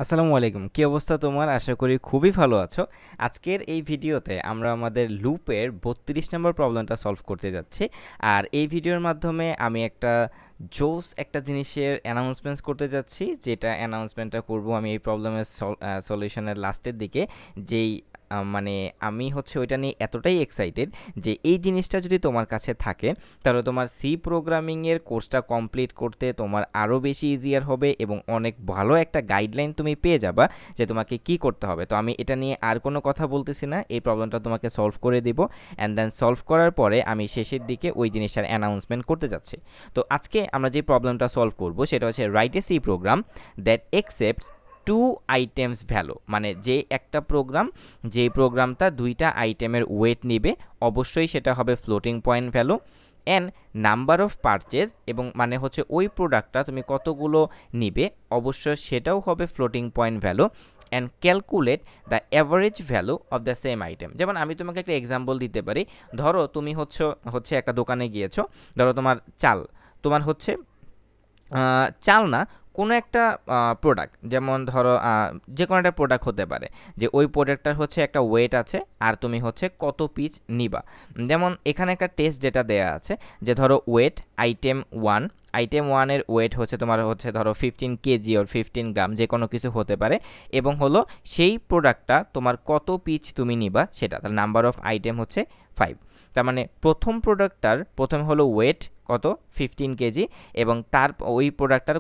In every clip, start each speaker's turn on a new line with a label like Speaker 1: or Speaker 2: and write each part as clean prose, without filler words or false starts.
Speaker 1: আসসালামু আলাইকুম। কি অবস্থা তোমার? আশা করি খুবই ভালো আছো। আজকের এই ভিডিওতে আমরা আমাদের লুপের 32 নম্বর প্রবলেমটা সলভ করতে যাচ্ছি। আর এই ভিডিওর মাধ্যমে আমি একটা জিনিসের অ্যানাউন্সমেন্ট করতে যাচ্ছি, যেটা অ্যানাউন্সমেন্টটা করব আমি এই প্রবলেমের সলিউশনের লাস্টের দিকে। যেই মানে আমি ওইটা নিয়ে এতটাই এক্সাইটেড যে এই জিনিসটা যদি তোমার কাছে থাকে তাহলে তোমার সি প্রোগ্রামিংয়ের কোর্সটা কমপ্লিট করতে তোমার আরও বেশি ইজিয়ার হবে এবং অনেক ভালো একটা গাইডলাইন তুমি পেয়ে যাবা যে তোমাকে কি করতে হবে। তো আমি এটা নিয়ে আর কোনো কথা বলতেছি না, এই প্রবলেমটা তোমাকে সলভ করে দিব অ্যান্ড দেন সলভ করার পরে আমি শেষের দিকে ওই জিনিসটার অ্যানাউন্সমেন্ট করতে যাচ্ছি। তো আজকে আমরা যে প্রবলেমটা সলভ করব সেটা হচ্ছে write a C program that accepts two items value, মানে যে একটা প্রোগ্রাম যেই প্রোগ্রামটা দুইটা আইটেমের ওয়েট নিবে, অবশ্যই সেটা হবে floating point value, and number of purchase, এবং মানে ওই প্রোডাক্টটা তুমি কতগুলো নিবে অবশ্যই সেটাও হবে floating point value, and calculate the average value of the same item. যেমন আমি তোমাকে একটা এক্সাম্পল দিতে পারি। ধরো তুমি হচ্ছে একটা দোকানে গিয়েছো, ধরো তোমার চাল, তোমার চাল না, কোনো একটা প্রোডাক্ট, যেমন ধরো যে কোনো একটা প্রোডাক্ট হতে পারে, যে ওই প্রোডাক্টটার একটা ওয়েট আছে আর তুমি কত পিস নিবা। যেমন এখানে একটা টেস্ট যেটা দেয়া আছে, যে ধরো ওয়েট আইটেম ওয়ানের ওয়েট তোমার ধরো 15 কেজি ওর 15 গ্রাম, যে কোনো কিছু হতে পারে, এবং সেই প্রোডাক্টটা তোমার কত পিস তুমি নিবা সেটা, তার নাম্বার অফ আইটেম 5। তার মানে প্রথমে ওয়েট কত 15 কেজি, এবং ওই প্রোডাক্টটার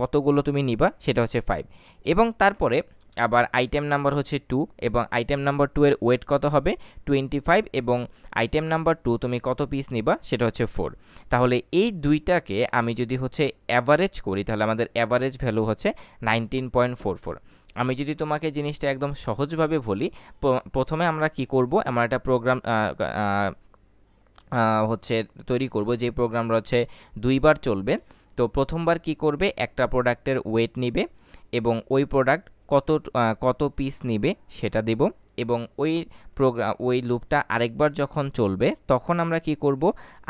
Speaker 1: কতগুলো তুমি নিবা সেটা 5, এবং তারপরে আবার আইটেম নাম্বার 2, এবং আইটেম নাম্বার 2 এর ওয়েট কত হবে 25, এবং আইটেম নাম্বার 2 তুমি কত পিস নিবা সেটা 4। তাহলে এই দুইটাকে আমি যদি অ্যাভারেজ করি তাহলে আমাদের অ্যাভারেজ ভ্যালু 19.44। আমি যদি তোমাকে জিনিসটা একদম সহজভাবে বলি, প্রথমে আমরা কি করব, আমরা একটা প্রোগ্রাম তৈরি করব, যে প্রোগ্রামটা দুইবার চলবে। তো প্রথমবার কি করবে, একটা প্রোডাক্টের ওয়েট নিবে এবং ওই প্রোডাক্ট কত পিস নিবে সেটা দেব, এবং ওই লুপটা আরেকবার যখন চলবে তখন আমরা কি করব,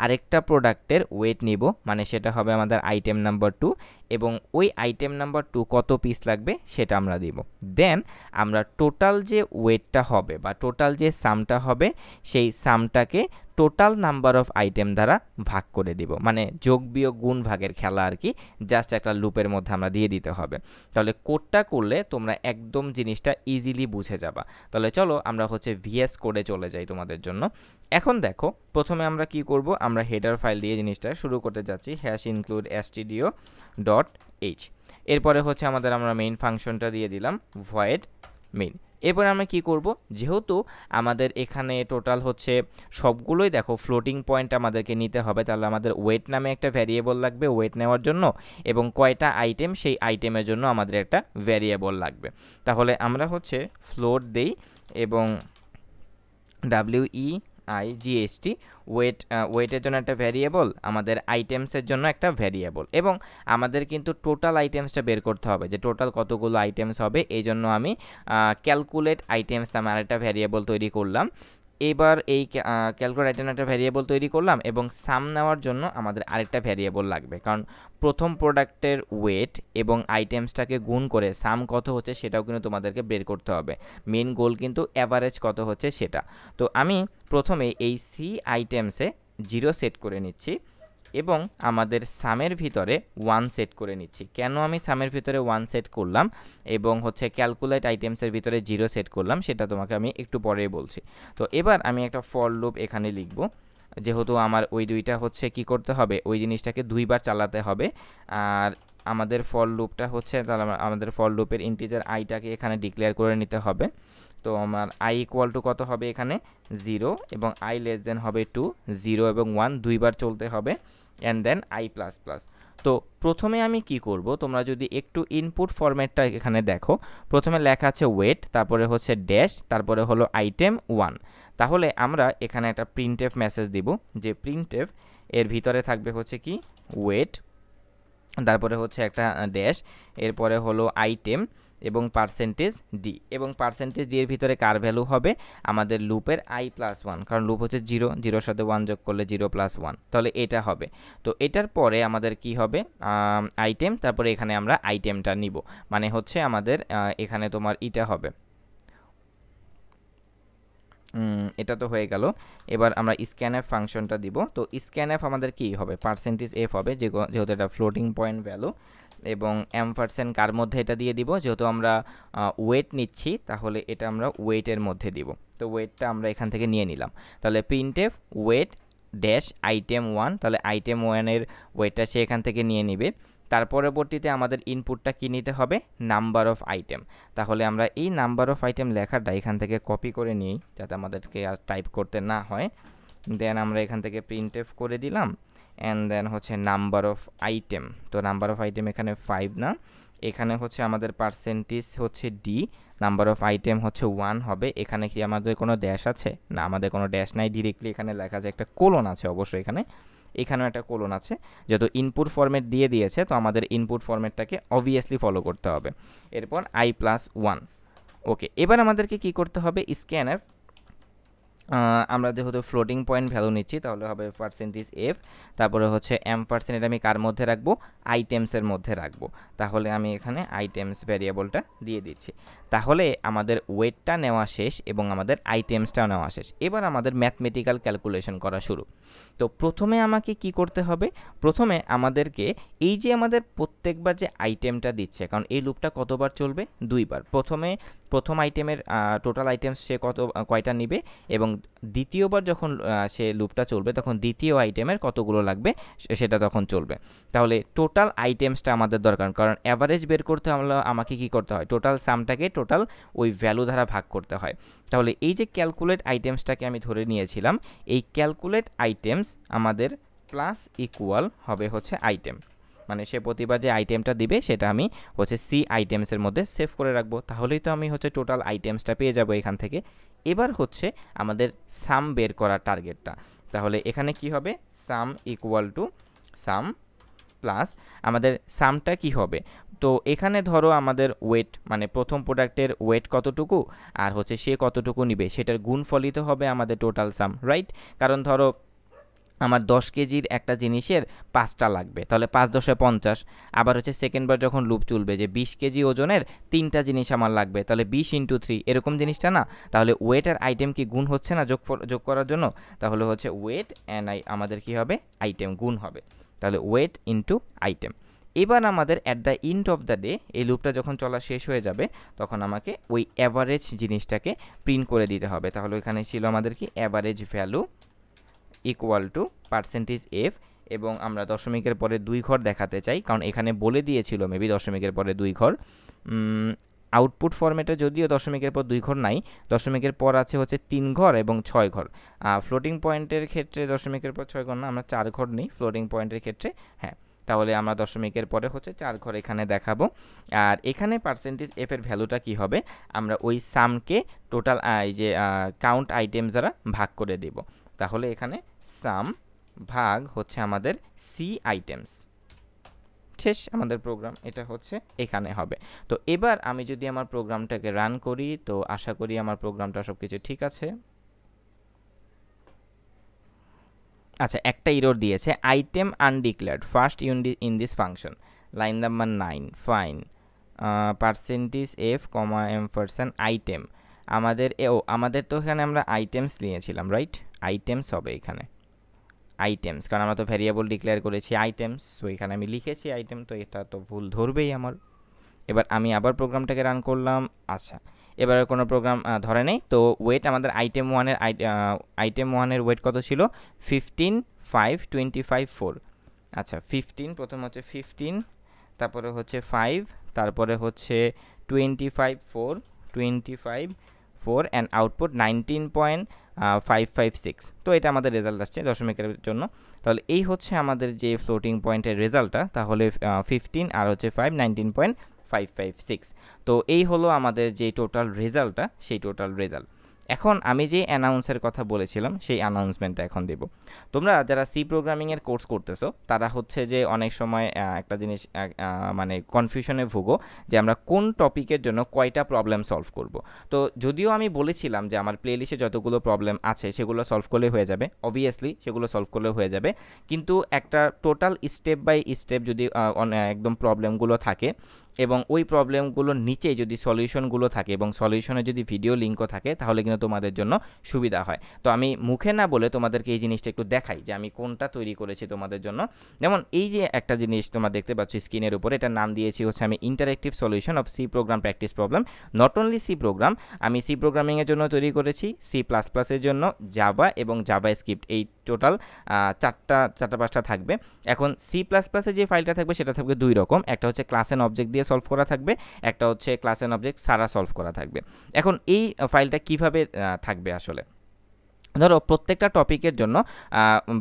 Speaker 1: আরেকটা প্রোডাক্টের ওয়েট নিব, মানে সেটা হবে আমাদের আইটেম নাম্বার 2, এবং ওই আইটেম নাম্বার 2 কত পিস লাগবে সেটা আমরা দিব। দেন আমরা টোটাল যে ওয়েটটা হবে বা টোটাল যে সামটা হবে সেই সামটাকে টোটাল নাম্বার অফ আইটেম দ্বারা ভাগ করে দিব, মানে যোগ বিয়োগ গুণ ভাগের খেলা আর কি, জাস্ট একটা লুপের মধ্যে আমরা দিয়ে দিতে হবে। তাহলে কোডটা করলে তোমরা একদম জিনিসটা ইজিলি বুঝে যাবা। তাহলে চলো আমরা ভিএস কোডে চলে যাই তোমাদের জন্য। এখন দেখো, প্রথমে আমরা কি করব, আমরা হেডার ফাইল দিয়ে জিনিসটা শুরু করতে যাচ্ছি, #include stdio.h। এরপরে আমরা মেইন ফাংশনটা দিয়ে দিলাম void main। এরপরে আমরা কি করব, যেহেতু আমাদের এখানে টোটাল সবগুলোই দেখো ফ্লোটিং পয়েন্ট আমাদেরকে নিতে হবে, তাহলে আমাদের ওয়েট নামে একটা ভ্যারিয়েবল লাগবে ওয়েট নেওয়ার জন্য, এবং কয়টা আইটেম সেই আইটেমের জন্য আমাদের একটা ভ্যারিয়েবল লাগবে। তাহলে আমরা ফ্লোট দেই, এবং WEIGHT, ওয়েটের জন্য একটা ভ্যারিয়েবল, আমাদের আইটেমসের জন্য একটা ভ্যারিয়েবল, এবং আমাদের কিন্তু টোটাল আইটেমসটা বের করতে হবে, যে টোটাল কতগুলো আইটেমস হবে। এই জন্য আমি ক্যালকুলেট আইটেমস নামে আরেকটা ভ্যারিয়েবল তৈরি করলাম। এবার এই ক্যালকুলেট আইটেম একটা ভ্যারিয়েবল তৈরি করলাম, এবং সাম নেওয়ার জন্য আমাদের আরেকটা ভ্যারিয়েবল লাগবে, কারণ প্রথম প্রোডাক্টের ওয়েট এবং আইটেমসটাকে গুণ করে সাম কত সেটাও কিন্তু তোমাদেরকে বের করতে হবে। মেন গোল কিন্তু অ্যাভারেজ কত সেটা। তো আমি প্রথমে এই সি আইটেমসে 0 সেট করে নিচ্ছি, এবং আমাদের সামের ভিতরে 1 সেট করে নিচ্ছি। কেন আমি সামের ভিতরে 1 সেট করলাম এবং ক্যালকুলেট আইটেমসের ভিতরে 0 সেট করলাম সেটা তোমাকে আমি একটু পরেই বলছি। তো এবার আমি একটা ফর লুপ এখানে লিখব, যেহেতু আমার ওই দুইটা কি করতে হবে, ওই জিনিসটাকে দুইবার চালাতে হবে। আর আমাদের ফর লুপটা তাহলে আমাদের ফর লুপের ইন্টিজার আইটাকে এখানে ডিক্লেয়ার করে নিতে হবে। তো আমার i ইকুয়াল টু কত হবে এখানে 0, এবং i লেস দেন হবে 2, 0 এবং 1 দুইবার চলতে হবে, and then i plus plus. তো প্রথমে আমি কি করব, তোমরা যদি একটু ইনপুট ফরম্যাটটা এখানে দেখো, প্রথমে লেখা আছে ওয়েট, তারপরে ড্যাশ, তারপরে আইটেম 1। তাহলে আমরা এখানে একটা প্রিন্টএফ মেসেজ দিব, যে প্রিন্টএফ এর ভিতরে থাকবে কি ওয়েট, তারপরে একটা ড্যাশ, এরপরে আইটেম, এবং পার্সেন্টেজ ডি, এবং পার্সেন্টেজ ডি এর ভিতরে কার ভ্যালু হবে আমাদের লুপের i+1, কারণ লুপ হচ্ছে 0, 0 সাথে 1 যোগ করলে 0+1, তাহলে এটা হবে। তো এটার পরে আমাদের কি হবে আইটেম, তারপরে এখানে আমরা আইটেমটা নিব, মানে হচ্ছে আমাদের এখানে তোমার এটা হবে, এটা তো হয়ে গেল। এবার আমরা স্ক্যানএফ ফাংশনটা দিব। তো স্ক্যানএফ আমাদের কি হবে, পার্সেন্টেজ এফ হবে, যেহেতু এটা ফ্লোটিং পয়েন্ট ভ্যালু, এবং এম% কার মধ্যে এটা দিয়ে দিব, যেহেতু আমরা ওয়েট নিচ্ছি তাহলে এটা আমরা ওয়েটের মধ্যে দিব। তো ওয়েটটা আমরা এখান থেকে নিয়ে নিলাম, তাহলে প্রিন্টএফ ওয়েট ড্যাশ আইটেম 1, তাহলে আইটেম 1 এর ওয়েটটা সে এখান থেকে নিয়ে নিবে। তার পরবর্তীতে আমাদের ইনপুটটা কি নিতে হবে, নাম্বার অফ আইটেম। তাহলে আমরা এই নাম্বার অফ আইটেম লেখাটা এখান থেকে কপি করে নিই, যাতে আমাদেরকে আর টাইপ করতে না হয়। দেন আমরা এখান থেকে প্রিন্টএফ করে দিলাম, অ্যান্ড দেন হচ্ছে নাম্বার অফ আইটেম। তো নাম্বার অফ আইটেম এখানে 5 না, এখানে হচ্ছে আমাদের পার্সেন্টেজ হচ্ছে ডি, নাম্বার অফ আইটেম হচ্ছে 1 হবে। এখানে কি আমাদের কোনো ড্যাশ আছে, না আমাদের কোনো ড্যাশ নাই, ডিরেক্টলি এখানে লেখা আছে, একটা কোলন আছে অবশ্যই এখানেও একটা কোলন আছে, যেহেতু ইনপুট ফরম্যাট দিয়ে দিয়েছে তো আমাদের ইনপুট ফরম্যাটটাকে অবভিয়াসলি ফলো করতে হবে। এরপর i+1, ওকে। এবার আমাদেরকে কি করতে হবে, স্ক্যানএফ, আমরা যেহেতু ফ্লোটিং পয়েন্ট ভ্যালু নিচ্ছি তাহলে হবে পার্সেন্টেজ এফ, তারপরে হচ্ছে m%, এটা আমি কার মধ্যে রাখবো, আইটেমসের মধ্যে রাখবো। তাহলে আমি এখানে আইটেমস ভ্যারিয়েবলটা দিয়ে দিচ্ছি। তাহলে আমাদের ওয়েটটা নেওয়া শেষ এবং আমাদের আইটেমসটাও নেওয়া শেষ। এবার আমাদের ম্যাথমেটিক্যাল ক্যালকুলেশন করা শুরু। তো প্রথমে আমাকে কি করতে হবে, প্রথমে আমাদেরকে এই যে আমাদের প্রত্যেকবার যে আইটেমটা দিচ্ছে, কারণ এই লুপটা কতবার চলবে, 2বার। প্রথম আইটেমের টোটাল আইটেমস সে কয়টা নিবে, এবং দ্বিতীয়বার যখন সে লুপটা চলবে তখন দ্বিতীয় আইটেমের কতগুলো লাগবে সেটা তখন চলবে। তাহলে টোটাল আইটেমসটা আমাদের দরকার, কারণ অ্যাভারেজ বের করতে আমাকে কি করতে হয়, টোটাল সামটাকে টোটাল ওই ভ্যালু দ্বারা ভাগ করতে হয়। তাহলে এই যে ক্যালকুলেট আইটেমসটাকে আমি ধরে নিয়েছিলাম, এই ক্যালকুলেট আইটেমস আমাদের প্লাস ইকুয়াল হবে হচ্ছে আইটেম, মানে সে প্রতিবার যে আইটেমটা দিবে সেটা আমি হচ্ছে সি আইটেমসের মধ্যে সেভ করে রাখবো। তাহলেই তো আমি হচ্ছে টোটাল আইটেমসটা পেয়ে যাব এখান থেকে। এবার হচ্ছে আমাদের সাম বের করার টার্গেটটা। তাহলে এখানে কি হবে, সাম ইকুয়াল টু সাম প্লাস আমাদের সামটা কি হবে, তো এখানে ধরো আমাদের ওয়েট, মানে প্রথম প্রোডাক্টের ওয়েট কতটুকু আর হচ্ছে সে কতটুকু নিবে সেটার গুণফলিত হবে আমাদের টোটাল সাম, রাইট। কারণ ধরো আমার 10 কেজির একটা জিনিসের 5টা লাগবে, তাহলে 5 10 50। আবার হচ্ছে সেকেন্ডবার যখন লুপ চলবে যে 20 কেজি ওজনের 3টা জিনিস আমার লাগবে, তাহলে 20 × 3 এরকম জিনিসটা না, তাহলে ওয়েট আর আইটেম কি গুণ হচ্ছে না যোগ করার জন্য, তাহলে হচ্ছে ওয়েট অ্যান্ড আমাদের কি হবে, আইটেম গুণ হবে, তাহলে ওয়েট ইন্টু আইটেম। এবার আমাদের at the end of the day এই লুপটা যখন চলা শেষ হয়ে যাবে তখন আমাকে ওই অ্যাভারেজ জিনিসটাকে প্রিন্ট করে দিতে হবে। তাহলে এখানে ছিল আমাদের কি average value equal to percentage F, এবং আমরা দশমিকের পরে 2 ঘর দেখাতে চাই, কারণ এখানে বলে দিয়েছিল মেবি দশমিকের পরে 2 ঘর। আউটপুট ফরম্যাটে যদিও দশমিকের পর 2 ঘর নাই, দশমিকের পর আছে হচ্ছে 3 ঘর এবং 6 ঘর। ফ্লোটিং পয়েন্টের ক্ষেত্রে দশমিকের পর 6 ঘর না, আমরা 4 ঘর নিই ফ্লোটিং পয়েন্টের ক্ষেত্রে, হ্যাঁ। তাহলে আমরা দশমিকের পরে হচ্ছে 4 ঘর এখানে দেখাবো। আর এখানে পার্সেন্টেজ এফ এর ভ্যালুটা কি হবে, আমরা ওই সামকে টোটাল এই যে কাউন্ট আইটেমস দ্বারা ভাগ করে দেব। তাহলে এখানে সাম ভাগ হচ্ছে আমাদের সি আইটেমস, শেষ আমাদের প্রোগ্রাম, এটা হচ্ছে এখানে হবে। তো এবার আমি যদি আমার প্রোগ্রামটাকে রান করি, তো আশা করি আমার প্রোগ্রামটা সব কিছু ঠিক আছে। আচ্ছা, একটা এরর দিয়েছে, item undeclared first in this function, line number 9, fine percentage F comma M% item. আমাদের তো এখানে আমরা আইটেমস নিয়েছিলাম, রাইট, আইটেমস হবে এখানে, আইটেমস, কারণ আমরা তো ভ্যারিয়েবল ডিক্লেয়ার করেছি আইটেমস, তো এখানে আমি লিখেছি আইটেম, তো এটা তো ভুল ধরবেই আমার। এবার আমি আবার প্রোগ্রামটাকে রান করলাম, আচ্ছা এবার কোনো প্রোগ্রাম ধরে নেই। তো ওয়েট আমাদের আইটেম 1 এর ওয়েট কত ছিল, 15 5 25 4। আচ্ছা 15, প্রথম হচ্ছে 15, তারপরে হচ্ছে 5, তারপরে হচ্ছে 25 4 অ্যান্ড আউটপুট 19.556। তো এটা আমাদের রেজাল্ট আসছে দশমিকের জন্য। তাহলে এই হচ্ছে আমাদের যে ফ্লোটিং পয়েন্টের রেজাল্টটা, তাহলে 15 আর হচ্ছে 5, 19.556। তো এই হলো আমাদের যে টোটাল রেজাল্টটা, সেই টোটাল রেজাল্ট। এখন আমি যে অ্যানাউন্সের কথা বলেছিলাম সেই অ্যানাউন্সমেন্টটা এখন দেব। তোমরা যারা সি প্রোগ্রামিংয়ের কোর্স করতেছো তারা হচ্ছে যে অনেক সময় একটা জিনিস মানে কনফিউশনে ভুগো যে আমরা কোন টপিকের জন্য কয়টা প্রবলেম সলভ করব। তো যদিও আমি বলেছিলাম যে আমার প্লেলিস্টে যতগুলো প্রবলেম আছে সেগুলো সলভ করলে হয়ে যাবে, অবভিয়াসলি সেগুলো সলভ করলে হয়ে যাবে, কিন্তু একটা টোটাল স্টেপ বাই স্টেপ যদি একদম প্রবলেমগুলো থাকে এবং ওই প্রবলেমগুলোর নিচে যদি সলিউশনগুলো থাকে এবং সলিউশনে যদি ভিডিও লিঙ্কও থাকে তাহলে কিন্তু তোমাদের জন্য সুবিধা হয়। তো আমি মুখে না বলে তোমাদেরকে এই জিনিসটা একটু দেখাই যে আমি কোনটা তৈরি করেছি তোমাদের জন্য। যেমন এই যে একটা জিনিস তোমরা দেখতে পাচ্ছ স্ক্রিনের উপরে, এটার নাম দিয়েছি হচ্ছে আমি interactive solution of C program practice problem. Not only C program, আমি সি প্রোগ্রামিংয়ের জন্য তৈরি করেছি, সি প্লাস প্লাসের জন্য, জাভা এবং জাভা স্ক্রিপ্ট, এই টোটাল চারটা পাঁচটা থাকবে। এখন সি প্লাস প্লাসে যে ফাইলটা থাকবে সেটা থাকবে দুই রকম, একটা হচ্ছে ক্লাস অ্যান্ড অবজেক্ট দিয়ে সলভ করা থাকবে, একটা হচ্ছে ক্লাস অ্যান্ড অবজেক্ট সারা সলভ করা থাকবে। এখন এই ফাইলটা কিভাবে থাকবে আসলে, ধরো প্রত্যেকটা টপিকের জন্য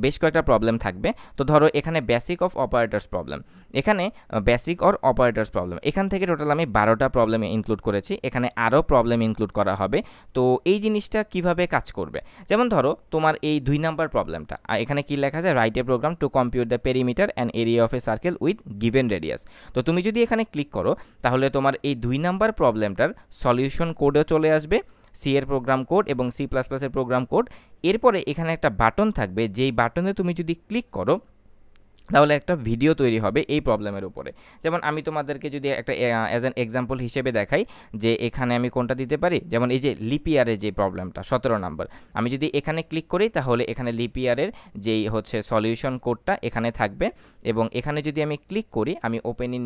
Speaker 1: বেশ কয়েকটা প্রবলেম থাকবে। তো ধরো এখানে বেসিক অফ অপারেটরস প্রবলেম, এখানে বেসিক অর অপারেটরস প্রবলেম, এখান থেকে টোটাল আমি 12টা প্রবলেম ইনক্লুড করেছি, এখানে আরও প্রবলেম ইনক্লুড করা হবে। তো এই জিনিসটা কিভাবে কাজ করবে, যেমন ধরো তোমার এই 2 নাম্বার প্রবলেমটা, এখানে কি লেখা আছে, write a program to compute the perimeter and area of a circle with given radius. তো তুমি যদি এখানে ক্লিক করো তাহলে তোমার এই 2 নাম্বার প্রবলেমটার সলিউশন কোডও চলে আসবে, সি এর প্রোগ্রাম কোড এবং সি প্লাস প্লাসের প্রোগ্রাম কোড। এরপরে এখানে একটা বাটন থাকবে, যেই বাটনে তুমি যদি ক্লিক করো তাহলে একটা ভিডিও তৈরি হবে এই প্রবলেমের উপরে। যেমন আমি তোমাদেরকে যদি একটা অ্যাজ অ্যান এক্সাম্পল হিসেবে দেখাই যে এখানে আমি কোনটা দিতে পারি, যেমন এই যে লিপিয়ারের যে প্রবলেমটা 17 নাম্বার, আমি যদি এখানে ক্লিক করি তাহলে এখানে লিপিয়ারের যেই হচ্ছে সলিউশন কোডটা এখানে থাকবে, এবং এখানে যদি আমি ক্লিক করি, আমি ওপেন ইন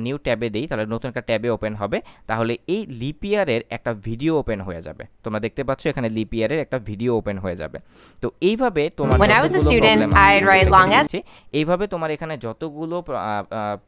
Speaker 1: নিউ ট্যাবে দিই তাহলে নতুন একটা ট্যাবে ওপেন হবে, তাহলে এই লিপিয়ারের একটা ভিডিও ওপেন হয়ে যাবে। তোমরা দেখতে পাচ্ছ এখানে লিপিয়ারের একটা ভিডিও ওপেন হয়ে যাবে। তো এইভাবে তোমার এইভাবে তোমার এখানে যতগুলো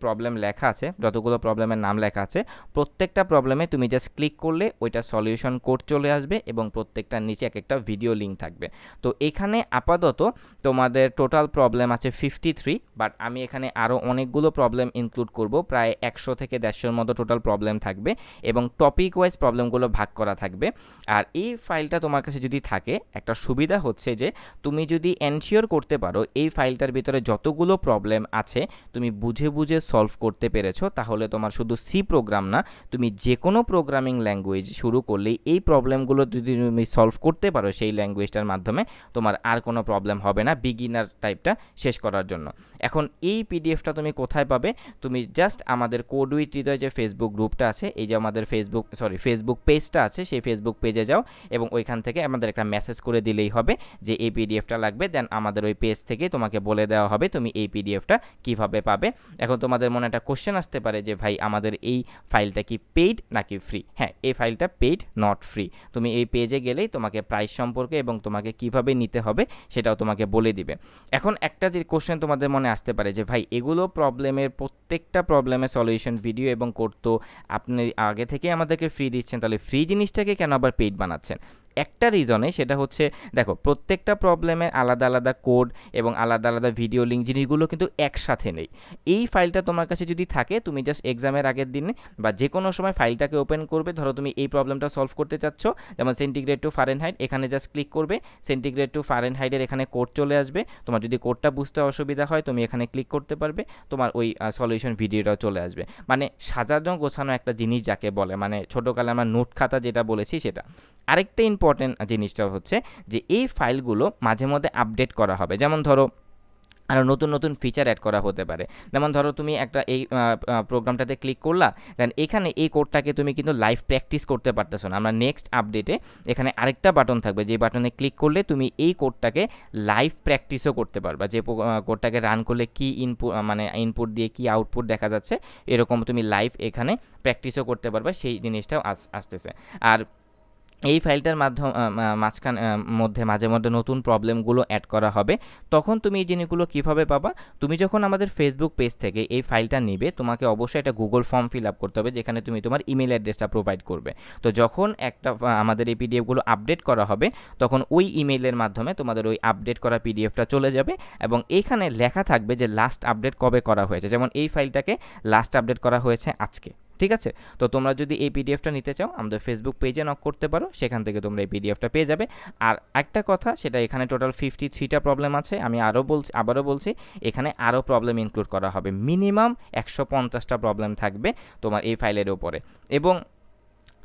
Speaker 1: প্রবলেম লেখা আছে, যতগুলো প্রবলেমের নাম লেখা আছে, প্রত্যেকটা প্রবলেমে তুমি জাস্ট ক্লিক করলে ওইটা সলিউশন কোড চলে আসবে এবং প্রত্যেকটার নিচে এক একটা ভিডিও লিঙ্ক থাকবে। তো এখানে আপাতত তোমাদের টোটাল প্রবলেম আছে 53, বাট আমি এখানে আরও অনেকগুলো প্রবলেম ইনক্লুড করব, প্রায় 100 থেকে 150-এর মতো টোটাল প্রবলেম থাকবে এবং টপিক ওয়াইজ প্রবলেমগুলো ভাগ করা থাকবে। আর এই ফাইলটা তোমার কাছে যদি থাকে, একটা সুবিধা হচ্ছে যে তুমি যদি এনশিওর করতে পারো এই ফাইলটার ভিতরে যতগুলো প্রবলেম আছে তুমি বুঝে বুঝে সলভ করতে পেরেছো, তাহলে তোমার শুধু সি প্রোগ্রাম না, তুমি যে কোনো প্রোগ্রামিং ল্যাঙ্গুয়েজ শুরু করলেই এই প্রবলেমগুলো যদি তুমি সলভ করতে পারো সেই ল্যাঙ্গুয়েজটার মাধ্যমে, তোমার আর কোনো প্রবলেম হবে না বিগিনার টাইপটা শেষ করার জন্য। এখন এই পিডিএফটা তুমি কোথায় পাবে, তুমি জাস্ট আমাদের কোড উইথ হৃদয় যে ফেসবুক গ্রুপটা আছে, এই যে আমাদের ফেসবুক পেজটা আছে, সেই ফেসবুক পেজে যাও এবং ওইখান থেকে আমাদের একটা মেসেজ করে দিলেই হবে যে এই পিডিএফটা লাগবে, দেন আমাদের ওই পেজ থেকে তোমাকে বলে দেওয়া হবে তুমি এই পিডিএফটা কিভাবে পাবে। এখন তোমাদের মনে একটা কোশ্চেন আসতে পারে যে ভাই আমাদের এই ফাইলটা কি পেইড নাকি ফ্রি? হ্যাঁ, এই ফাইলটা পেইড, নট ফ্রি। তুমি এই পেজে গেলেই তোমাকে প্রাইস সম্পর্কে এবং তোমাকে কিভাবে নিতে হবে সেটাও তোমাকে বলে দিবে। এখন একটা যে কোশ্চেন তোমাদের মনে আসতে পারে যে ভাই এগুলো প্রবলেমের প্রত্যেকটা প্রবলেমের সলিউশন ভিডিও এবং কোড তো আপনি আগে থেকে আমাদেরকে ফ্রি দিচ্ছেন, তাহলে ফ্রি জিনিসটাকে কেন আবার পেইড বানাচ্ছেন? একটা রিজনে, সেটা হচ্ছে দেখো প্রত্যেকটা প্রবলেমের আলাদা আলাদা কোড এবং আলাদা আলাদা ভিডিও লিঙ্ক জিনিসগুলো কিন্তু একসাথে নেই। এই ফাইলটা তোমার কাছে যদি থাকে, তুমি জাস্ট এক্সামের আগের দিনে বা যে কোনো সময় ফাইলটাকে ওপেন করবে, ধরো তুমি এই প্রবলেমটা সলভ করতে চাচ্ছ, যেমন সেন্টিগ্রেড টু ফারেনহাইট, এখানে জাস্ট ক্লিক করবে, সেন্টিগ্রেড টু ফারেনহাইটের এখানে কোড চলে আসবে, তোমার যদি কোডটা বুঝতে অসুবিধা হয় তুমি এখানে ক্লিক করতে পারবে, তোমার ওই সলিউশন ভিডিওটাও চলে আসবে। মানে সাজানো গোছানো একটা জিনিস যাকে বলে, মানে ছোটোকালে আমরা নোট খাতা যেটা বলেছি সেটা। আরেকটা ইম্পর্টেন্ট জিনিসটা হচ্ছে যে এই ফাইলগুলো মাঝে মধ্যে আপডেট করা হবে, যেমন ধরো আরও নতুন নতুন ফিচার অ্যাড করা হতে পারে। যেমন ধরো তুমি একটা এই প্রোগ্রামটাতে ক্লিক করলা, দেন এখানে এই কোডটাকে তুমি কিন্তু লাইভ প্র্যাকটিস করতে পারতেছো না। আমরা নেক্সট আপডেটে এখানে আরেকটা বাটন থাকবে, যে বাটনে ক্লিক করলে তুমি এই কোডটাকে লাইভ প্র্যাকটিসও করতে পারবা, যে কোডটাকে রান করলে কি ইনপুট দিয়ে কি আউটপুট দেখা যাচ্ছে এরকম তুমি লাইভ এখানে প্র্যাকটিসও করতে পারবা, সেই জিনিসটাও আসতেছে। আর এই ফাইলটার মধ্যে মাঝে মধ্যে নতুন প্রবলেমগুলো অ্যাড করা হবে। তখন তুমি এই জিনিসগুলো কীভাবে পাবা, তুমি যখন আমাদের ফেসবুক পেজ থেকে এই ফাইলটা নিবে, তোমাকে অবশ্যই একটা গুগল ফর্ম ফিল আপ করতে হবে, যেখানে তুমি তোমার ইমেল অ্যাড্রেসটা প্রোভাইড করবে। তো যখন আমাদের এই পিডিএফগুলো আপডেট করা হবে, তখন ওই ইমেইলের মাধ্যমে তোমাদের ওই আপডেট করা পিডিএফটা চলে যাবে এবং এইখানে লেখা থাকবে যে লাস্ট আপডেট কবে করা হয়েছে। যেমন এই ফাইলটাকে লাস্ট আপডেট করা হয়েছে আজকে, ঠিক আছে? তো তোমরা যদি এই পিডিএফটা নিতে চাও আমাদের ফেসবুক পেজে নক করতে পারো, সেখান থেকে তোমরা এই পিডিএফটা পেয়ে যাবে। আর একটা কথা, সেটা এখানে টোটাল 53টা প্রবলেম আছে। আমি আবারও বলছি এখানে আরও প্রবলেম ইনক্লুড করা হবে, মিনিমাম 150টা প্রবলেম থাকবে তোমার এই ফাইলের উপরে। এবং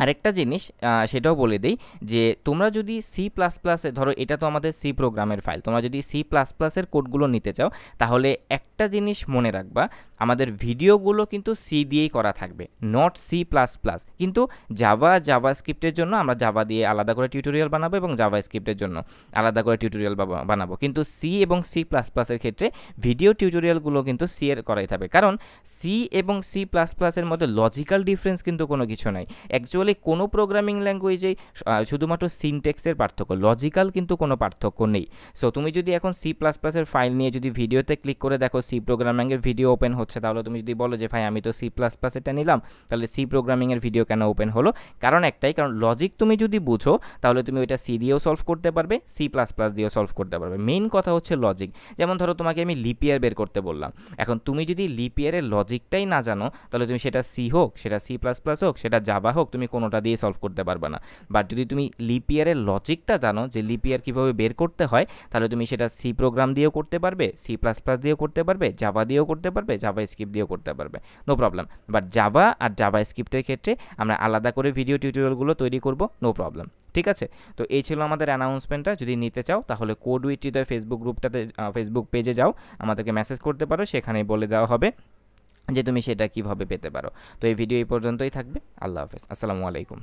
Speaker 1: আরেকটা জিনিস সেটাও বলে দেই যে তোমরা যদি সি প্লাস প্লাসে, ধরো এটা তো আমাদের সি প্রোগ্রামের ফাইল, তোমরা যদি সি প্লাস প্লাসের কোডগুলো নিতে চাও তাহলে একটা জিনিস মনে রাখবা, আমাদের ভিডিওগুলো কিন্তু সি দিয়েই করা থাকবে, নট সি প্লাস প্লাস। কিন্তু জাভাস্ক্রিপ্টের জন্য আমরা জাভা দিয়ে আলাদা করে টিউটোরিয়াল বানাবো এবং জাভাস্ক্রিপ্টের জন্য আলাদা করে টিউটোরিয়াল বানাবো, কিন্তু সি এবং সি প্লাস প্লাসের ক্ষেত্রে ভিডিও টিউটোরিয়ালগুলো কিন্তু সি এর করাই থাকবে, কারণ সি এবং সি প্লাস প্লাসের মধ্যে লজিক্যাল ডিফারেন্স কিন্তু কোনো কিছু নাই। অ্যাকচুয়ালি কোনো প্রোগ্রামিং ল্যাঙ্গুয়েজেই শুধুমাত্র সিনটেক্সের পার্থক্য, লজিক্যাল কিন্তু কোনো পার্থক্য নেই। সো তুমি যদি এখন সি প্লাস প্লাসের ফাইল নিয়ে যদি ভিডিওতে ক্লিক করে দেখো সি প্রোগ্রামিংয়ের ভিডিও ওপেন হচ্ছে, তাহলে তুমি যদি বলো যে ভাই আমি তো সি প্লাস প্লাসেরটা নিলাম, তাহলে সি প্রোগ্রামিংয়ের ভিডিও কেন ওপেন হলো? কারণ একটাই, কারণ লজিক তুমি যদি বুঝো তাহলে তুমি ওইটা সি দিয়েও সলভ করতে পারবে, সি প্লাস প্লাস দিয়েও সলভ করতে পারবে। মেইন কথা হচ্ছে লজিক। যেমন ধরো তোমাকে আমি লিপিয়ার বের করতে বললাম, এখন তুমি যদি লিপিয়ারের লজিকটাই না জানো তাহলে তুমি সেটা সি হোক, সেটা সি প্লাস প্লাস হোক, সেটা জাভা হোক, তুমি কোনোটা দিয়ে সলভ করতে পারবে না। বাট যদি তুমি লিপিয়ারের লজিকটা জানো যে লিপিয়ার কীভাবে বের করতে হয়, তাহলে তুমি সেটা সি প্রোগ্রাম দিয়েও করতে পারবে, সি প্লাস প্লাস দিয়েও করতে পারবে, জাভা দিয়েও করতে পারবে, জাভা স্ক্রিপ্ট দিয়েও করতে পারবে, নো প্রবলেম। বাট জাভা আর জাভা স্ক্রিপ্টের ক্ষেত্রে আমরা আলাদা করে ভিডিও টিউটোরিয়ালগুলো তৈরি করব, নো প্রবলেম। ঠিক আছে? তো এই ছিল আমাদের অ্যানাউন্সমেন্টটা। যদি নিতে চাও তাহলে কোড উইথ হৃদয় ফেসবুক গ্রুপটাতে, ফেসবুক পেজে যাও, আমাদেরকে মেসেজ করতে পারো, সেখানেই বলে দেওয়া হবে যে তুমি সেটা কিভাবে পেতে পারো। তো এই ভিডিও এই পর্যন্তই থাকবে। আল্লাহ হাফেজ, আসসালামু আলাইকুম।